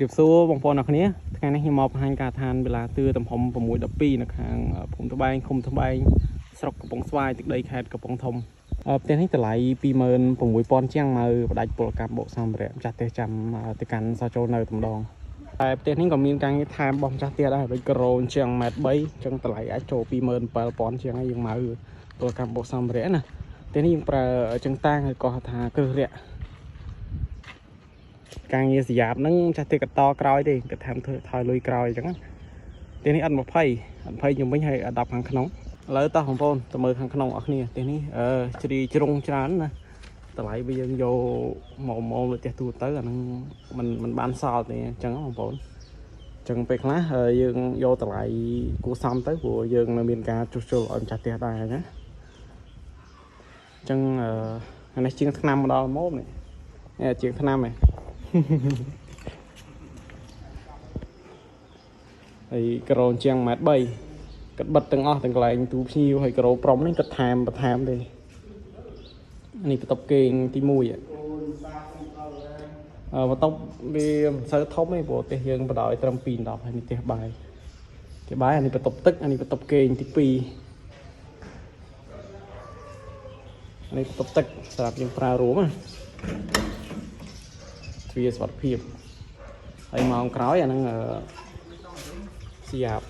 เรียบซูบางปอนนักเนี้ยថ្ងៃនេះខ្ញុំមកបង្ហាញការឋានវេលាទឿទំហំ612នៅខាងភូមិត្បែងឃុំត្បែងស្រុកកំពង់ស្វាយទឹកដីខេត្តកំពង់ធំផ្ទះនេះតម្លៃ 26,000 ជាងមកបដាច់ពលកម្មបូកសម្ភារៈម្ចាស់ផ្ទះចាំទៅកាន់សចូលនៅម្ដងតែផ្ទះនេះក៏មានការងារថែមរបស់ម្ចាស់ផ្ទះដែរដូចក្រោនជាង 1.3 អញ្ចឹងតម្លៃអាចចូល 27,000 ជាងហើយយើងមកពលកម្មបូកសម្ភារៈណាផ្ទះនេះយើងប្រើចង្តាងហើយក៏ថាគ្រឹះរាក់ការងារស្យាបហ្នឹងចាស់ទេកតក្រោយទេគាត់ថាធ្វើថយលុយក្រោយអញ្ចឹងទេនេះអត់20ខ្ញុំវិញហើយ10ខាងក្នុងឥឡូវតោះបងប្អូនទៅមើលខាងក្នុងអស់គ្នាទេនេះជ្រីជ្រុងច្រើនណាតម្លៃវាយើងយកមកលើផ្ទះទូទៅអាហ្នឹងมันបានសល់ទេអញ្ចឹងបងប្អូនអញ្ចឹងពេលខ្លះយើងយកតម្លៃគួរសមទៅព្រោះយើងនៅមានការជួសជុលឲ្យម្ចាស់ផ្ទះដែរណាអញ្ចឹងអានេះជាងឆ្នាំមកដល់ម៉ូបនេះជាងឆ្នាំហ៎ហើយក្រោនជាង 1.3 គាត់បិទទាំងអស់ទាំងកន្លែងទូភ្ញៀវហើយក្រោប្រំនេះគាត់ថែមបន្ថែមទេនេះបន្ទប់គេងទី1បន្ទប់វាមិនសូវធំទេព្រោះផ្ទះយើងបដ ாய் ត្រឹម 2.10 ហើយនេះផ្ទះបាយអានេះបន្ទប់ទឹកអានេះបន្ទប់គេងទី2អានេះបន្ទប់ទឹកសម្រាប់យើងប្រើរួមណាទ្វារសុវត្ថិភាពហើយម៉ោងក្រោយអាហ្នឹងស្យាប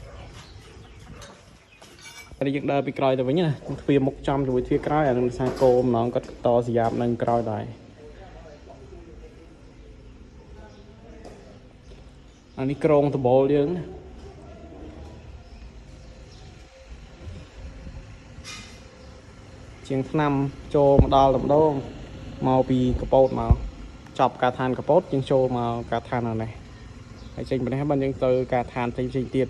តែយើងដើរពីក្រោយទៅវិញណាទ្វារមុខចំជាមួយទ្វារក្រោយអានឹងភាសាគោម្ដងគាត់តស្យាបនឹងក្រោយដែរអានេះក្រងដបូលយើងណាជាងឆ្នាំចូលមកដល់ម្ដងមកពីកពតមកចប់ការឋានកពតយើងចូលមកការឋានអានេះហើយចេញពីនេះបានយើងទៅការឋានផ្សេងទៀត